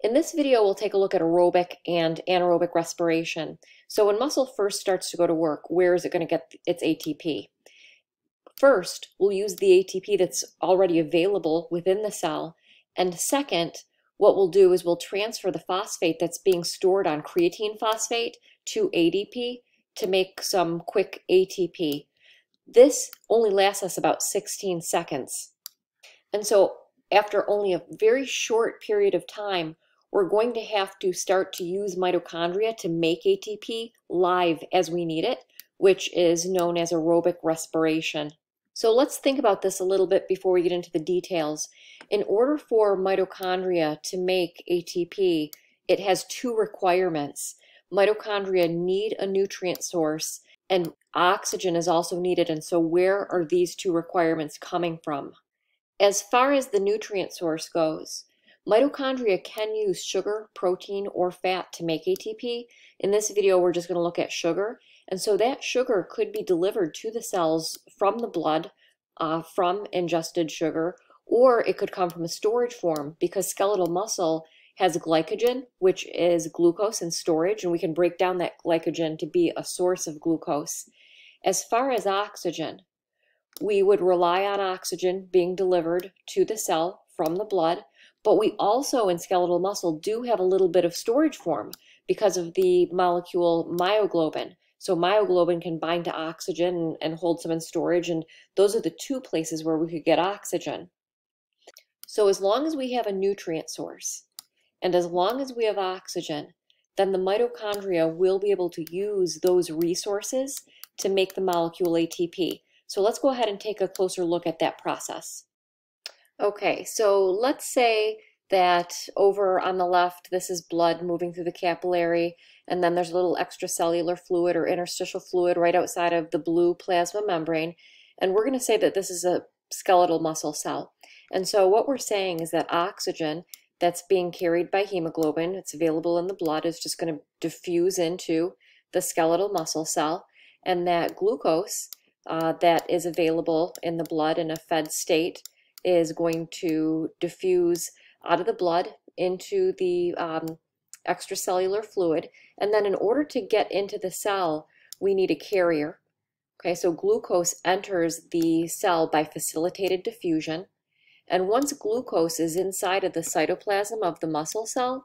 In this video, we'll take a look at aerobic and anaerobic respiration. So when muscle first starts to go to work, where is it going to get its ATP? First, we'll use the ATP that's already available within the cell. And second, what we'll do is we'll transfer the phosphate that's being stored on creatine phosphate to ADP to make some quick ATP. This only lasts us about 16 seconds. And so after only a very short period of time, we're going to have to start to use mitochondria to make ATP live as we need it, which is known as aerobic respiration. So let's think about this a little bit before we get into the details. In order for mitochondria to make ATP, it has two requirements. Mitochondria need a nutrient source, and oxygen is also needed. And so where are these two requirements coming from? As far as the nutrient source goes, mitochondria can use sugar, protein, or fat to make ATP. In this video, we're just going to look at sugar. And so that sugar could be delivered to the cells from the blood, from ingested sugar, or it could come from a storage form because skeletal muscle has glycogen, which is glucose in storage, and we can break down that glycogen to be a source of glucose. As far as oxygen, we would rely on oxygen being delivered to the cell from the blood, but we also in skeletal muscle do have a little bit of storage form because of the molecule myoglobin. So myoglobin can bind to oxygen and hold some in storage, and those are the two places where we could get oxygen. So as long as we have a nutrient source, and as long as we have oxygen, then the mitochondria will be able to use those resources to make the molecule ATP. So let's go ahead and take a closer look at that process. Okay, so let's say that over on the left, this is blood moving through the capillary, and then there's a little extracellular fluid or interstitial fluid right outside of the blue plasma membrane. And we're going to say that this is a skeletal muscle cell. And so what we're saying is that oxygen that's being carried by hemoglobin, it's available in the blood, is just going to diffuse into the skeletal muscle cell, and that glucose that is available in the blood in a fed state is going to diffuse out of the blood into the extracellular fluid. And then in order to get into the cell, we need a carrier. Okay, so glucose enters the cell by facilitated diffusion. And once glucose is inside of the cytoplasm of the muscle cell,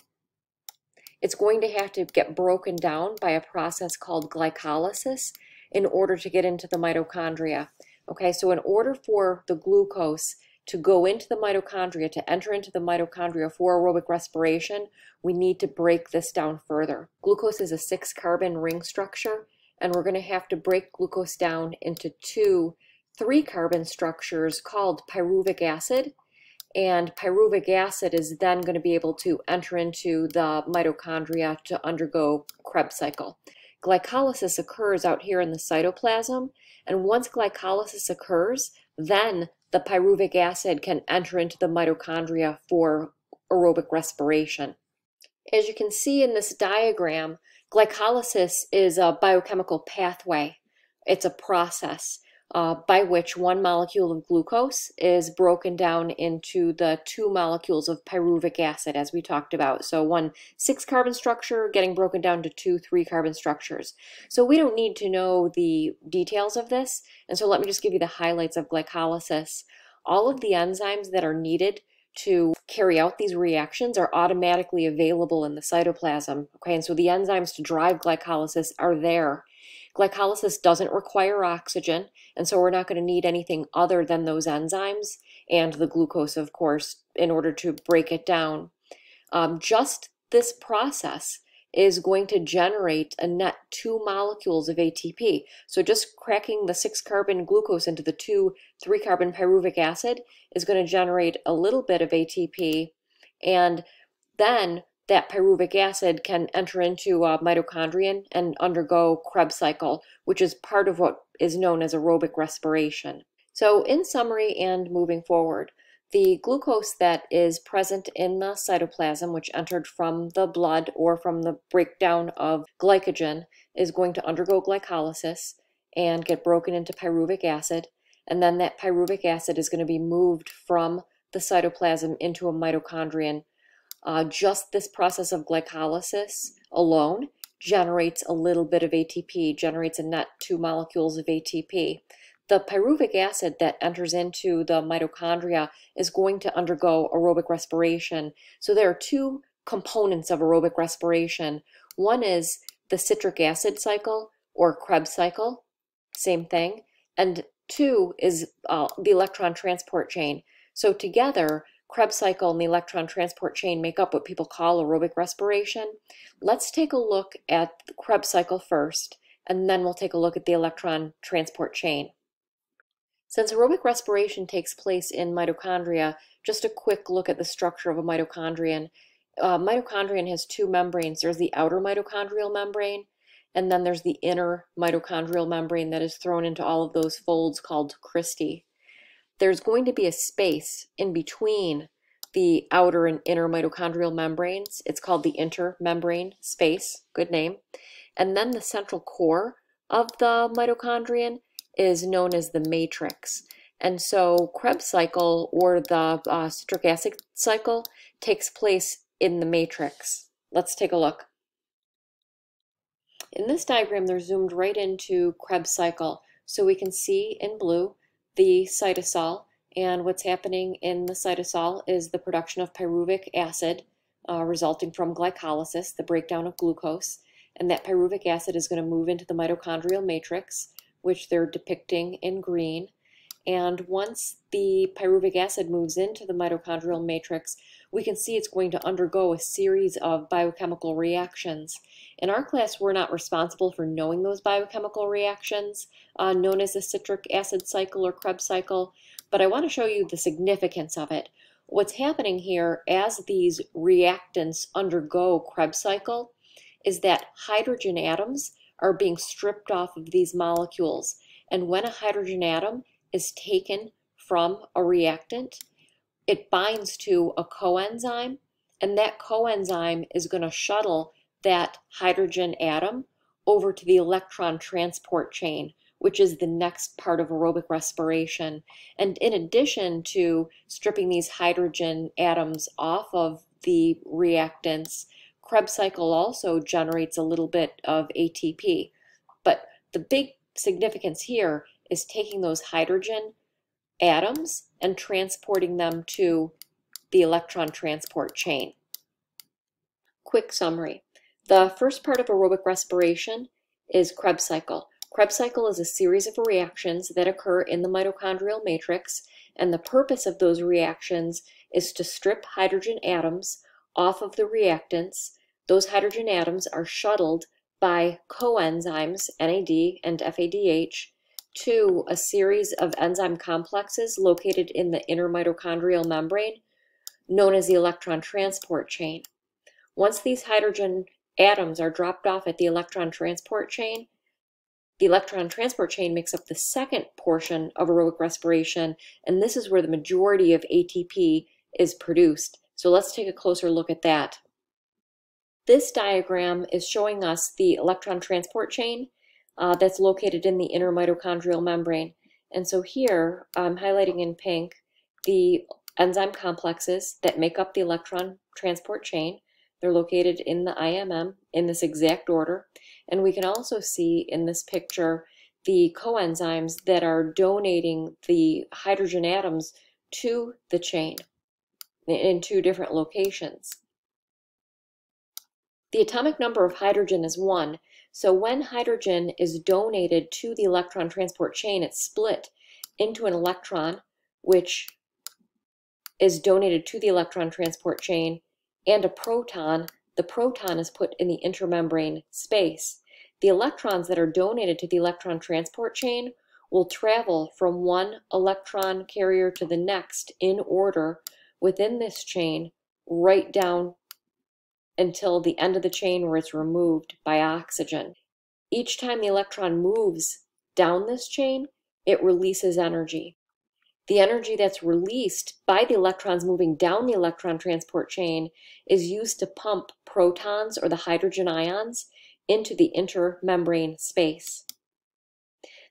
it's going to have to get broken down by a process called glycolysis in order to get into the mitochondria. Okay, so in order for the glucose to go into the mitochondria, to enter into the mitochondria for aerobic respiration, we need to break this down further. Glucose is a 6-carbon ring structure, and we're going to have to break glucose down into 2 3-carbon structures called pyruvic acid. And pyruvic acid is then going to be able to enter into the mitochondria to undergo Krebs cycle. Glycolysis occurs out here in the cytoplasm, and once glycolysis occurs, then the pyruvic acid can enter into the mitochondria for aerobic respiration. As you can see in this diagram, glycolysis is a biochemical pathway. It's a process by which one molecule of glucose is broken down into the 2 molecules of pyruvic acid, as we talked about. So one 6-carbon structure getting broken down to 2 3-carbon structures. So we don't need to know the details of this, and so let me just give you the highlights of glycolysis. All of the enzymes that are needed to carry out these reactions are automatically available in the cytoplasm. Okay, and so the enzymes to drive glycolysis are there. Glycolysis doesn't require oxygen, and so we're not going to need anything other than those enzymes and the glucose, of course, in order to break it down. Just this process is going to generate a net 2 molecules of ATP. So just cracking the 6-carbon glucose into the 2 3-carbon pyruvic acid is going to generate a little bit of ATP, and then that pyruvic acid can enter into a mitochondrion and undergo Krebs cycle, which is part of what is known as aerobic respiration. So in summary and moving forward, the glucose that is present in the cytoplasm, which entered from the blood or from the breakdown of glycogen, is going to undergo glycolysis and get broken into pyruvic acid. And then that pyruvic acid is going to be moved from the cytoplasm into a mitochondrion Just this process of glycolysis alone generates a little bit of ATP, generates a net 2 molecules of ATP. The pyruvic acid that enters into the mitochondria is going to undergo aerobic respiration. So there are two components of aerobic respiration. One is the citric acid cycle, or Krebs cycle, same thing. And two is the electron transport chain. So together, Krebs cycle and the electron transport chain make up what people call aerobic respiration. Let's take a look at the Krebs cycle first, and then we'll take a look at the electron transport chain. Since aerobic respiration takes place in mitochondria, just a quick look at the structure of a mitochondrion. Mitochondrion has two membranes. There's the outer mitochondrial membrane, and then there's the inner mitochondrial membrane that is thrown into all of those folds called cristae. There's going to be a space in between the outer and inner mitochondrial membranes. It's called the intermembrane space, good name. And then the central core of the mitochondrion is known as the matrix. And so Krebs cycle, or the citric acid cycle, takes place in the matrix. Let's take a look. In this diagram, they're zoomed right into Krebs cycle. So we can see in blue the cytosol, and what's happening in the cytosol is the production of pyruvic acid resulting from glycolysis, the breakdown of glucose, and that pyruvic acid is going to move into the mitochondrial matrix, which they're depicting in green. And once the pyruvic acid moves into the mitochondrial matrix, we can see it's going to undergo a series of biochemical reactions. In our class, we're not responsible for knowing those biochemical reactions, known as the citric acid cycle or Krebs cycle, but I want to show you the significance of it. What's happening here as these reactants undergo Krebs cycle is that hydrogen atoms are being stripped off of these molecules. And when a hydrogen atom is taken from a reactant, it binds to a coenzyme, and that coenzyme is going to shuttle that hydrogen atom over to the electron transport chain, which is the next part of aerobic respiration. And in addition to stripping these hydrogen atoms off of the reactants, Krebs cycle also generates a little bit of ATP. But the big significance here is taking those hydrogen atoms and transporting them to the electron transport chain. Quick summary. The first part of aerobic respiration is Krebs cycle. Krebs cycle is a series of reactions that occur in the mitochondrial matrix, and the purpose of those reactions is to strip hydrogen atoms off of the reactants. Those hydrogen atoms are shuttled by coenzymes, NAD and FADH, to a series of enzyme complexes located in the inner mitochondrial membrane, known as the electron transport chain. Once these hydrogen atoms are dropped off at the electron transport chain, the electron transport chain makes up the second portion of aerobic respiration, and this is where the majority of ATP is produced. So let's take a closer look at that. This diagram is showing us the electron transport chain that's located in the inner mitochondrial membrane. And so here, I'm highlighting in pink the enzyme complexes that make up the electron transport chain. They're located in the IMM in this exact order. And we can also see in this picture the coenzymes that are donating the hydrogen atoms to the chain in two different locations. The atomic number of hydrogen is 1, so when hydrogen is donated to the electron transport chain, it's split into an electron, which is donated to the electron transport chain, and a proton. The proton is put in the intermembrane space. The electrons that are donated to the electron transport chain will travel from one electron carrier to the next in order within this chain, right down until the end of the chain where it's removed by oxygen. Each time the electron moves down this chain, it releases energy. The energy that's released by the electrons moving down the electron transport chain is used to pump protons, or the hydrogen ions, into the intermembrane space.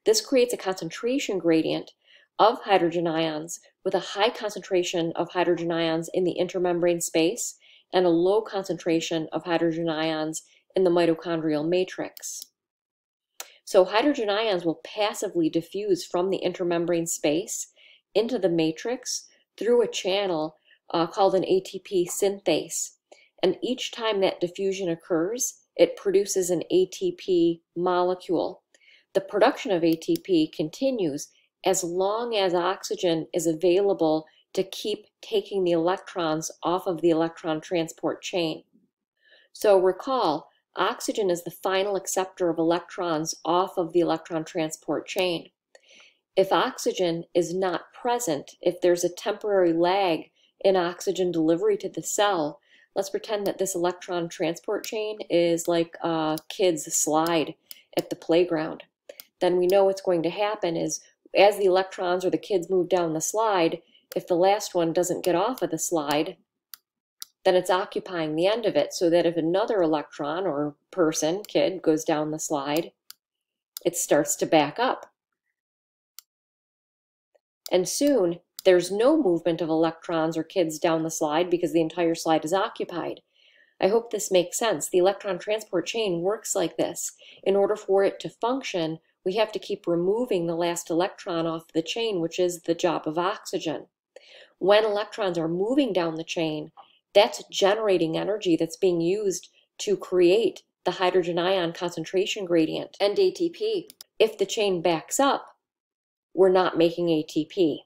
This creates a concentration gradient of hydrogen ions with a high concentration of hydrogen ions in the intermembrane space and a low concentration of hydrogen ions in the mitochondrial matrix. So hydrogen ions will passively diffuse from the intermembrane space into the matrix through a channel called an ATP synthase. And each time that diffusion occurs, it produces an ATP molecule. The production of ATP continues as long as oxygen is available to keep taking the electrons off of the electron transport chain. So recall, oxygen is the final acceptor of electrons off of the electron transport chain. If oxygen is not present, if there's a temporary lag in oxygen delivery to the cell, let's pretend that this electron transport chain is like a kid's slide at the playground. Then we know what's going to happen is as the electrons or the kids move down the slide, if the last one doesn't get off of the slide, then it's occupying the end of it, so that if another electron or person, kid, goes down the slide, it starts to back up. And soon, there's no movement of electrons or kids down the slide because the entire slide is occupied. I hope this makes sense. The electron transport chain works like this. In order for it to function, we have to keep removing the last electron off the chain, which is the job of oxygen. When electrons are moving down the chain, that's generating energy that's being used to create the hydrogen ion concentration gradient and ATP. If the chain backs up, we're not making ATP.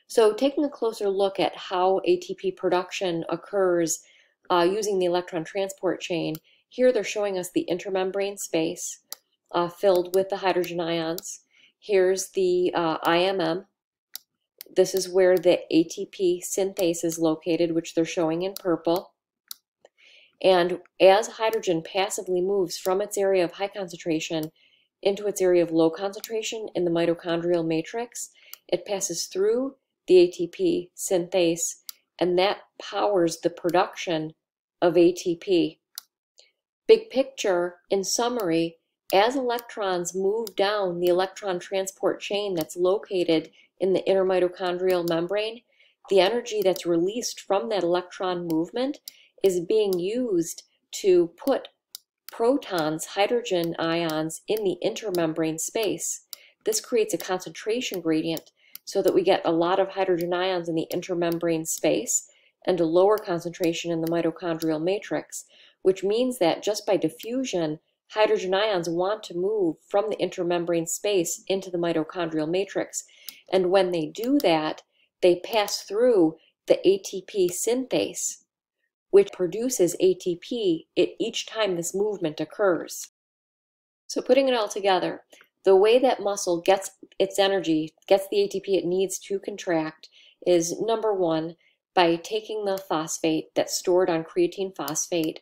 So taking a closer look at how ATP production occurs using the electron transport chain, here they're showing us the intermembrane space filled with the hydrogen ions. Here's the IMM. This is where the ATP synthase is located, which they're showing in purple. And as hydrogen passively moves from its area of high concentration into its area of low concentration in the mitochondrial matrix, it passes through the ATP synthase, and that powers the production of ATP. Big picture, in summary, as electrons move down the electron transport chain that's located in the inner mitochondrial membrane, the energy that's released from that electron movement is being used to put protons, hydrogen ions, in the intermembrane space. This creates a concentration gradient so that we get a lot of hydrogen ions in the intermembrane space and a lower concentration in the mitochondrial matrix, which means that just by diffusion, hydrogen ions want to move from the intermembrane space into the mitochondrial matrix. And when they do that, they pass through the ATP synthase, which produces ATP each time this movement occurs. So putting it all together, the way that muscle gets its energy, gets the ATP it needs to contract, is number one, by taking the phosphate that's stored on creatine phosphate,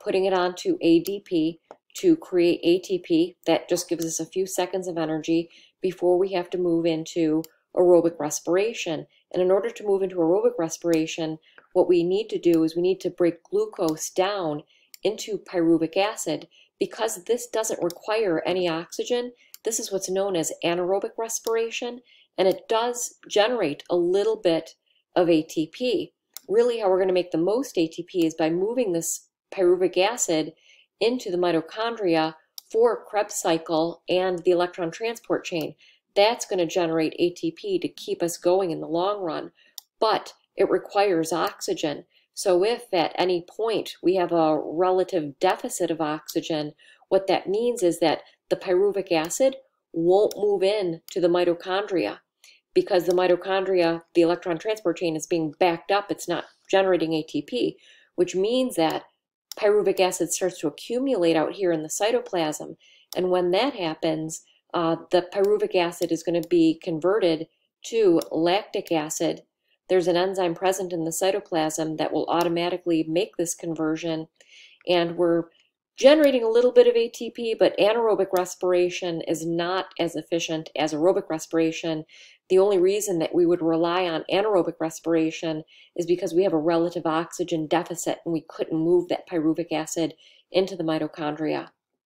putting it onto ADP to create ATP. That just gives us a few seconds of energy before we have to move into aerobic respiration. And in order to move into aerobic respiration, what we need to do is we need to break glucose down into pyruvic acid. Because this doesn't require any oxygen, this is what's known as anaerobic respiration, and it does generate a little bit of ATP. Really, how we're going to make the most ATP is by moving this pyruvic acid into the mitochondria for Krebs cycle and the electron transport chain. That's going to generate ATP to keep us going in the long run, but it requires oxygen. So if at any point we have a relative deficit of oxygen, what that means is that the pyruvic acid won't move in to the mitochondria because the mitochondria, the electron transport chain, is being backed up. It's not generating ATP, which means that pyruvic acid starts to accumulate out here in the cytoplasm. And when that happens, the pyruvic acid is going to be converted to lactic acid. There's an enzyme present in the cytoplasm that will automatically make this conversion, and we're generating a little bit of ATP, but anaerobic respiration is not as efficient as aerobic respiration. The only reason that we would rely on anaerobic respiration is because we have a relative oxygen deficit and we couldn't move that pyruvic acid into the mitochondria.